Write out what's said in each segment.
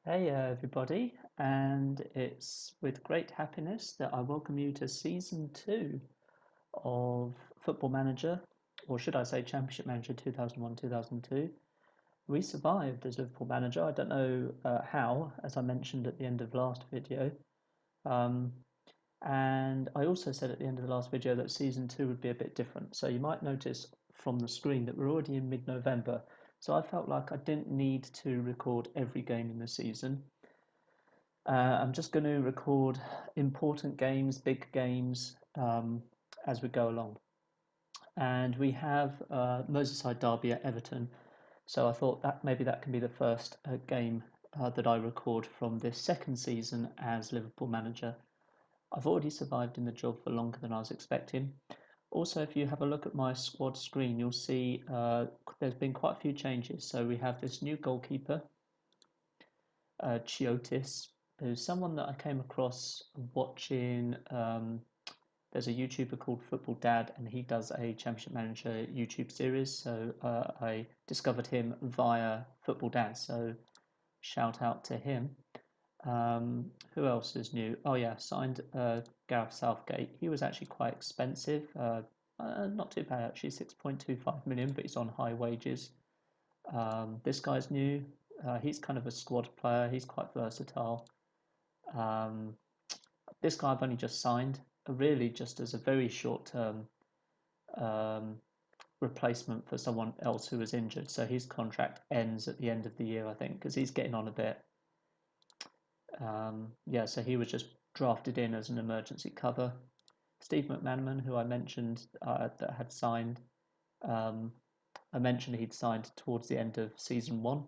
Hey everybody, and it's with great happiness that I welcome you to season two of Football Manager, or should I say Championship Manager 2001 2002. We survived as Liverpool Manager. I don't know how, as I mentioned at the end of last video. Um, and I also said at the end of the last video that season two would be a bit different. So you might notice from the screen that we're already in mid November. So I felt like I didn't need to record every game in the season. I'm just going to record important games, big games, as we go along. And we have Merseyside Derby at Everton. So I thought that maybe that can be the first game that I record from this second season as Liverpool manager. I've already survived in the job for longer than I was expecting. Also, if you have a look at my squad screen, you'll see there's been quite a few changes. So we have this new goalkeeper, Chiotis, who's someone that I came across watching. There's a YouTuber called Football Dad, and he does a Championship Manager YouTube series. So I discovered him via Football Dad. So shout out to him. Who else is new? Oh yeah, signed Gareth Southgate. He was actually quite expensive. Not too bad actually, 6.25 million, but he's on high wages. This guy's new. He's kind of a squad player. He's quite versatile. Um, this guy I've only just signed, really just as a very short term um, replacement for someone else who was injured. So his contract ends at the end of the year, I think, because he's getting on a bit. Yeah, so he was just drafted in as an emergency cover. Steve McManaman, who I mentioned that had signed, um, I mentioned he'd signed towards the end of season one,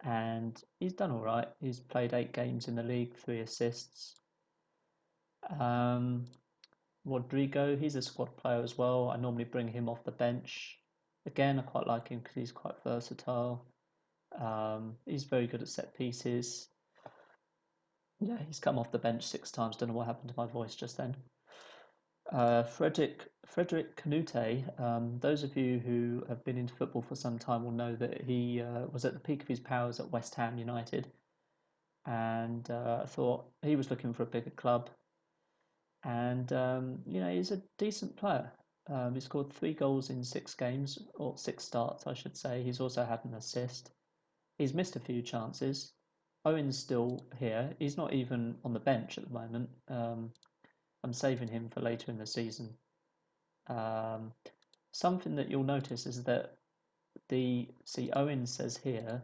and he's done all right. He's played 8 games in the league, 3 assists. Um, Rodrigo, he's a squad player as well. I normally bring him off the bench. Again, I quite like him because he's quite versatile. He's very good at set pieces. Yeah, he's come off the bench 6 times. Don't know what happened to my voice just then. Frederick Canute. Those of you who have been into football for some time will know that he was at the peak of his powers at West Ham United, and I thought he was looking for a bigger club. And he's a decent player. He scored 3 goals in 6 games, or 6 starts, I should say. He's also had an assist. He's missed a few chances. Owen's still here. He's not even on the bench at the moment. I'm saving him for later in the season. Um, Something that you'll notice is that Owen says here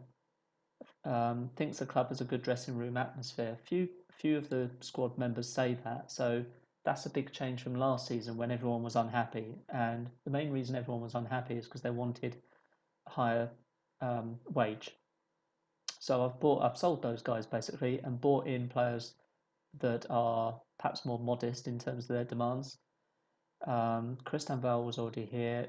thinks the club has a good dressing room atmosphere. Few of the squad members say that, so that's a big change from last season when everyone was unhappy. And the main reason everyone was unhappy is because they wanted a higher wage. So I've sold those guys basically and bought in players that are perhaps more modest in terms of their demands. Christian Val was already here.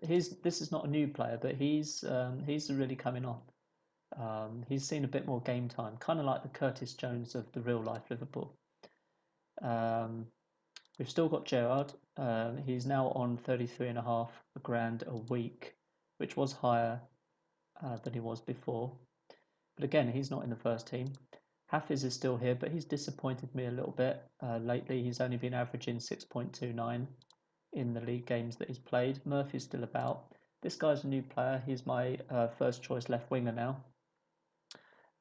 This is not a new player, but he's really coming on. He's seen a bit more game time, kind of like the Curtis Jones of the real life Liverpool. Um, we've still got Gerrard. He's now on 33.5 grand a week, which was higher than he was before. But again, he's not in the first team. Hafiz is still here, but he's disappointed me a little bit lately. He's only been averaging 6.29 in the league games that he's played. Murphy's still about. This guy's a new player. He's my first choice left winger now.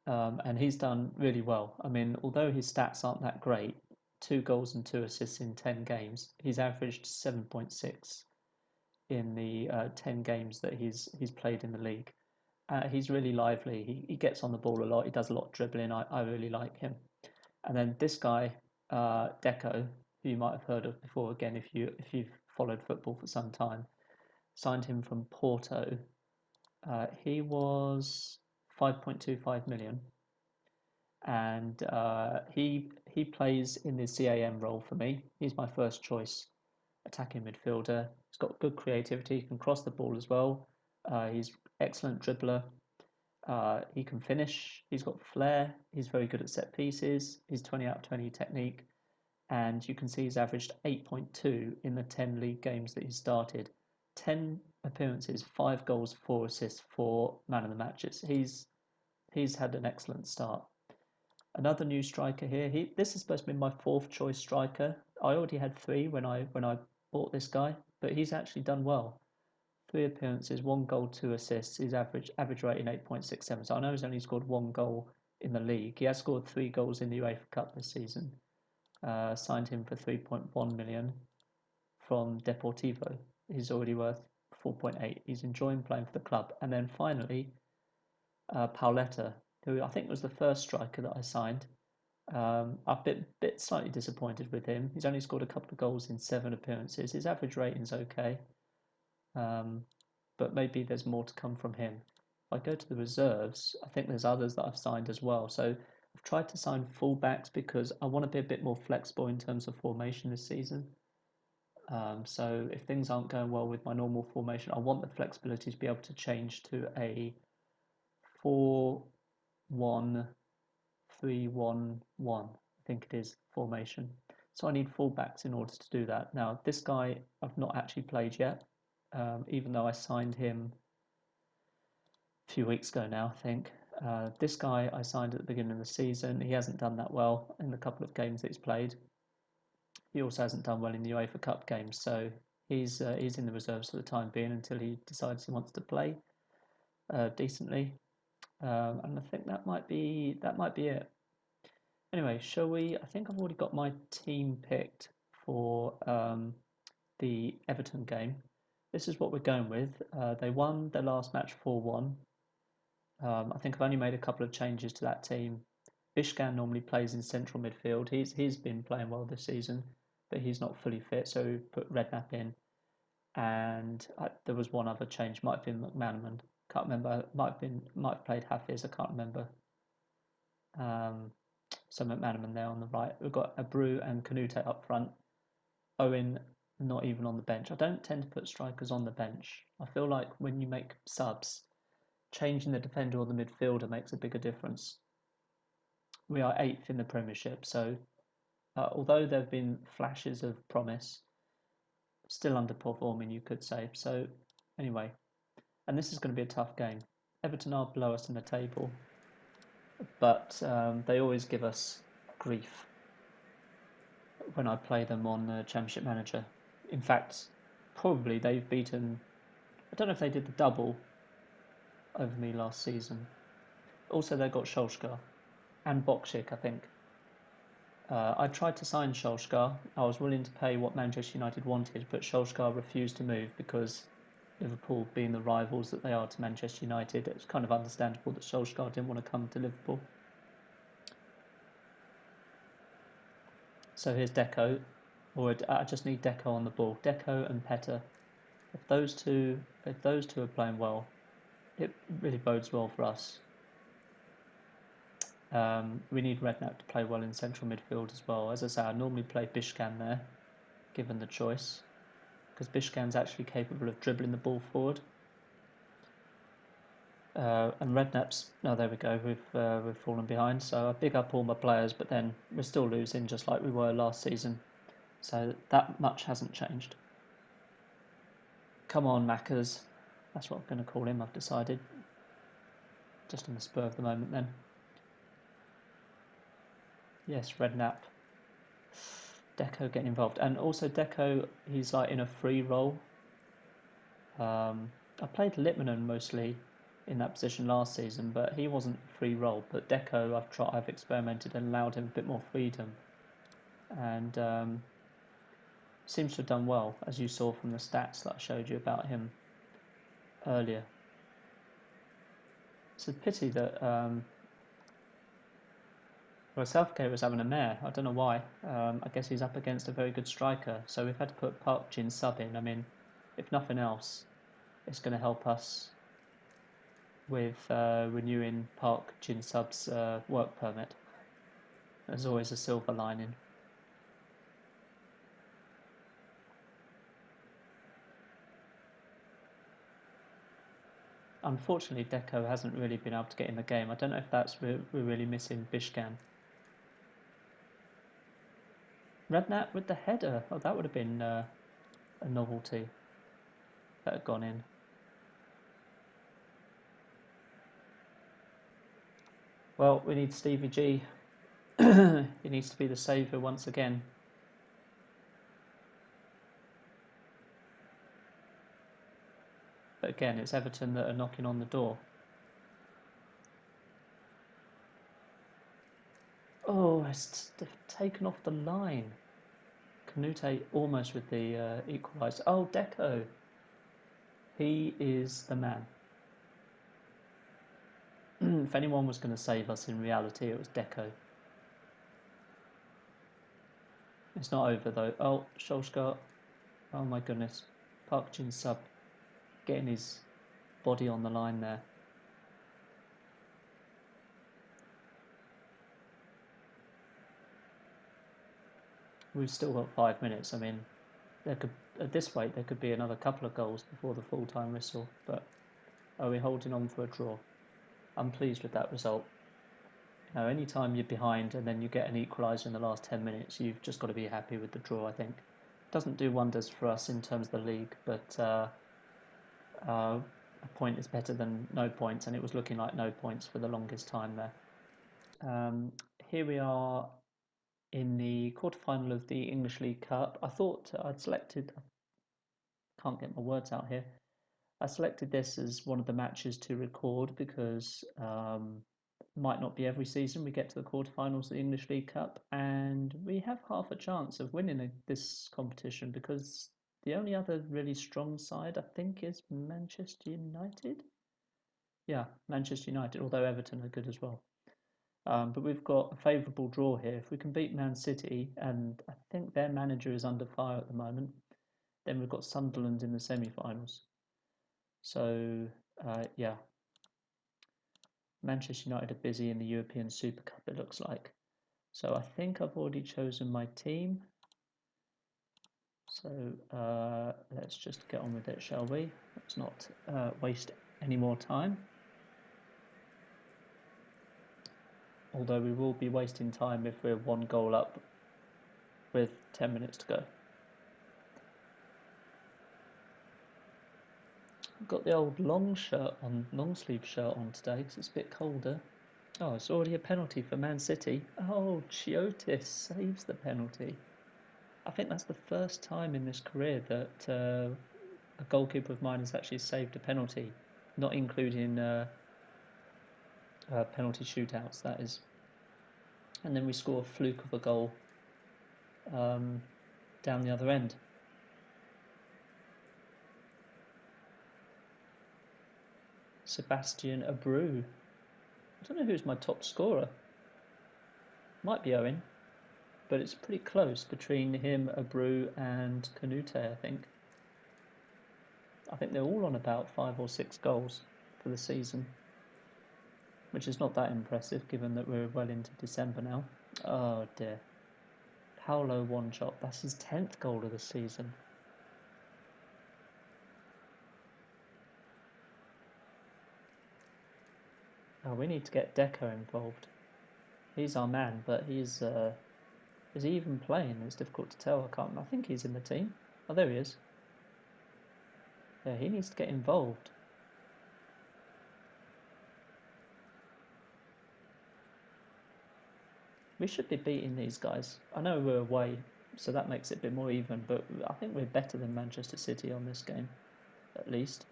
And he's done really well. I mean, although his stats aren't that great, 2 goals and 2 assists in 10 games, he's averaged 7.6 in the 10 games that he's played in the league. He's really lively. He gets on the ball a lot. He does a lot of dribbling. I really like him. And then this guy, Deco, who you might have heard of before, again if you've followed football for some time, signed him from Porto. He was 5.25 million, and he plays in the CAM role for me. He's my first choice attacking midfielder. He's got good creativity. He can cross the ball as well. He's excellent dribbler. He can finish. He's got flair. He's very good at set pieces. He's 20 out of 20 technique, and you can see he's averaged 8.2 in the 10 league games that he's started. 10 appearances, 5 goals, 4 assists, 4 man of the matches. he's had an excellent start. Another new striker here. This is supposed to be my fourth choice striker. I already had three when I bought this guy, but he's actually done well. 3 appearances, 1 goal, 2 assists. His average rating 8.67. So I know he's only scored 1 goal in the league. He has scored 3 goals in the UEFA Cup this season. Signed him for 3.1 million from Deportivo. He's already worth 4.8. He's enjoying playing for the club. And then finally, Pauletta, who I think was the first striker that I signed. I've been bit slightly disappointed with him. He's only scored a couple of goals in 7 appearances. His average rating's okay, but maybe there's more to come from him. If I go to the reserves, I think there's others that I've signed as well. So I've tried to sign fullbacks because I want to be a bit more flexible in terms of formation this season. So if things aren't going well with my normal formation, I want the flexibility to be able to change to a 4-1-3-1-1, I think it is, formation. So I need fullbacks in order to do that. Now, this guy I've not actually played yet, even though I signed him a few weeks ago now, I think. This guy I signed at the beginning of the season. He hasn't done that well in the couple of games that he's played. He also hasn't done well in the UEFA Cup games, so he's in the reserves for the time being until he decides he wants to play decently. And I think that might be it. Anyway, shall we? I think I've already got my team picked for the Everton game. This is what we're going with. They won their last match 4-1. I think I've only made a couple of changes to that team. Bishkan normally plays in central midfield. He's been playing well this season, but he's not fully fit, so we put Redknapp in. And there was one other change. Might have been McManaman. Can't remember. Might have played Hafiz. I can't remember. So McManaman there on the right. We've got Abreu and Canute up front. Owen not even on the bench. I don't tend to put strikers on the bench. I feel like when you make subs, changing the defender or the midfielder makes a bigger difference. We are 8th in the Premiership, so although there have been flashes of promise, still underperforming, you could say. So anyway, and this is going to be a tough game. Everton are below us in the table, but they always give us grief when I play them on Championship Manager. In fact, probably they've beaten, I don't know if they did the double over me last season. Also, they got Solskjaer and Bokšik, I think. I tried to sign Solskjaer. I was willing to pay what Manchester United wanted, but Solskjaer refused to move because Liverpool, being the rivals that they are to Manchester United, it's kind of understandable that Solskjaer didn't want to come to Liverpool. So here's Deco, or I just need Deco on the ball. Deco and Peta. If those two are playing well, it really bodes well for us. We need Redknapp to play well in central midfield as well. As I say, I normally play Bishkan there, given the choice, because Bishkan's actually capable of dribbling the ball forward. And Redknapp's, oh, there we go, we've fallen behind. So I big up all my players, but then we're still losing just like we were last season. So that much hasn't changed. Come on, Maccas. That's what I'm going to call him, I've decided. Just on the spur of the moment then. Yes, Redknapp. Deco getting involved. And also Deco, he's like in a free role. I played Litmanen mostly in that position last season, but he wasn't a free role. But Deco, I've experimented and allowed him a bit more freedom. And seems to have done well, as you saw from the stats that I showed you about him earlier. It's a pity that Southgate was having a mare. I don't know why. I guess he's up against a very good striker, so we've had to put Park Jin sub in. I mean, if nothing else, it's going to help us with renewing Park Jin sub's work permit. There's always a silver lining. Unfortunately, Deco hasn't really been able to get in the game. I don't know if that's we're really missing Bishkan. Redknapp with the header. Oh, that would have been a novelty that had gone in. Well, we need Stevie G. He needs to be the saviour once again. But again, it's Everton that are knocking on the door. Oh, it's taken off the line. Canute almost with the equaliser. Oh, Deco. He is the man. If anyone was going to save us in reality, it was Deco. It's not over though. Oh, Solskjaer. Oh my goodness. Park Jin Sub getting his body on the line there. We've still got 5 minutes. I mean, there could at this rate there could be another couple of goals before the full-time whistle. But are we holding on for a draw? I'm pleased with that result. You know, any time you're behind and then you get an equaliser in the last 10 minutes, you've just got to be happy with the draw. I think doesn't do wonders for us in terms of the league, but a point is better than no points, and it was looking like no points for the longest time there. Here we are in the quarterfinal of the English League Cup. I thought I'd selected, I can't get my words out here. I selected this as one of the matches to record because might not be every season we get to the quarterfinals of the English League Cup, and we have half a chance of winning this competition because the only other really strong side I think is Manchester United. Yeah, Manchester United, although Everton are good as well. But we've got a favourable draw here. If we can beat Man City, and I think their manager is under fire at the moment, then we've got Sunderland in the semi-finals. So, yeah, Manchester United are busy in the European Super Cup, it looks like. So I think I've already chosen my team. So let's just get on with it, shall we? Let's not waste any more time. Although we will be wasting time if we're 1 goal up with 10 minutes to go. I've got the old long sleeve shirt on today because it's a bit colder. Oh, it's already a penalty for Man City. Oh, Chiotis saves the penalty. I think that's the first time in this career that a goalkeeper of mine has actually saved a penalty, not including penalty shootouts, that is. And then we score a fluke of a goal down the other end. Sebastian Abreu. I don't know who's my top scorer. Might be Owen, but it's pretty close between him, Abreu, and Canute, I think. I think they're all on about 5 or 6 goals for the season, which is not that impressive given that we're well into December now. Oh dear. Paulo Wanchop, that's his 10th goal of the season. Oh, we need to get Deco involved. He's our man, but is he even playing? It's difficult to tell. I think he's in the team. Oh, there he is. Yeah, he needs to get involved. We should be beating these guys. I know we're away, so that makes it a bit more even, but I think we're better than Manchester City on this game, at least.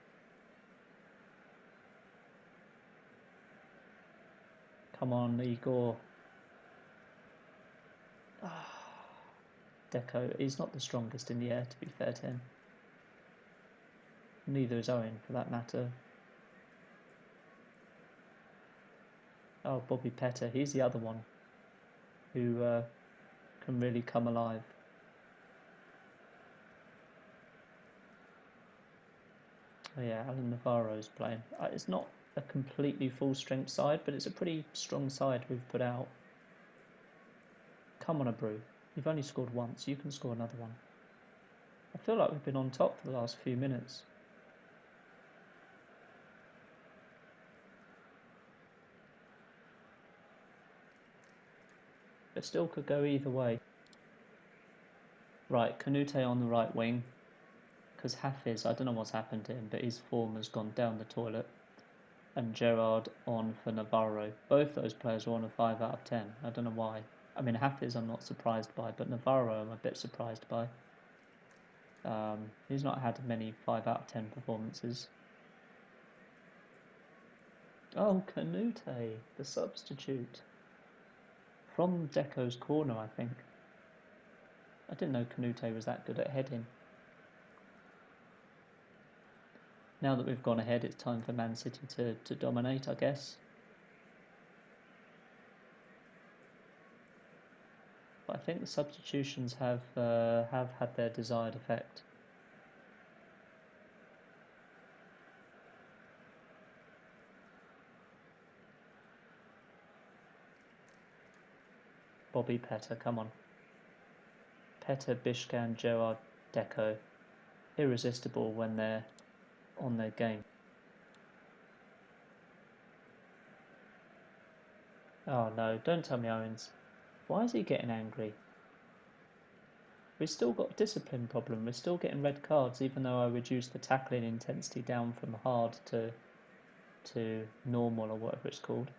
Come on, Igor. Deco, he's not the strongest in the air, to be fair to him. Neither is Owen, for that matter. Oh, Bobby Petter, he's the other one who can really come alive. Oh yeah, Alan Navarro's playing. It's not a completely full-strength side, but it's a pretty strong side we've put out. Come on, Abreu. You've only scored once. You can score another one. I feel like we've been on top for the last few minutes. It still could go either way. Right, Canute on the right wing. Because Hafiz, I don't know what's happened to him, but his form has gone down the toilet. and Gerard on for Navarro. Both those players were on a 5 out of 10. I don't know why. I mean, Hafiz I'm not surprised by, but Navarro I'm a bit surprised by. He's not had many 5 out of 10 performances. Oh, Canute, the substitute. From Deco's corner, I think. I didn't know Canute was that good at heading. Now that we've gone ahead, it's time for Man City to dominate, I guess. But I think the substitutions have had their desired effect. Bobby Petr, come on. Petr, Bishkan, Gerard, Deco. Irresistible when they're on their game. Oh no, don't tell me Owens. Why is he getting angry? We've still got a discipline problem. We're still getting red cards, even though I reduced the tackling intensity down from hard to normal or whatever it's called.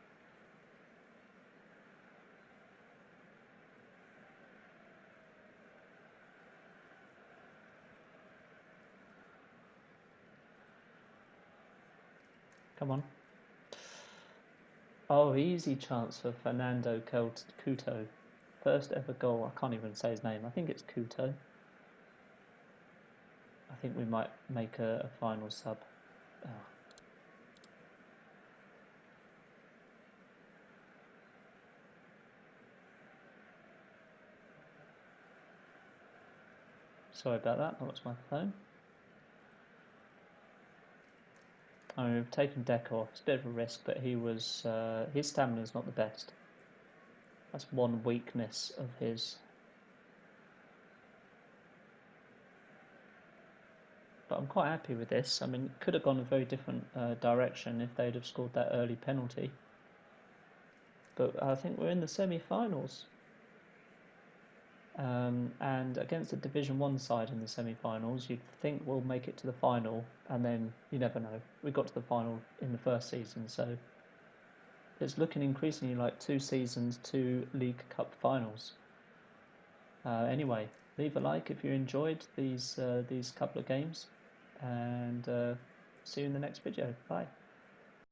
Come on. Oh, easy chance for Fernando Couto. First ever goal. I can't even say his name. I think it's Couto. I think we might make a final sub. Oh. Sorry about that. That was my phone. I mean, we've taken Deco off. It's a bit of a risk, but his stamina's not the best. That's one weakness of his. But I'm quite happy with this. I mean, it could have gone a very different direction if they'd have scored that early penalty. But I think we're in the semi-finals. And against a Division 1 side in the semi-finals, you'd think we'll make it to the final, and then you never know. We got to the final in the first season, so it's looking increasingly like 2 seasons, 2 League Cup finals. Anyway, leave a like if you enjoyed these couple of games, and see you in the next video. Bye.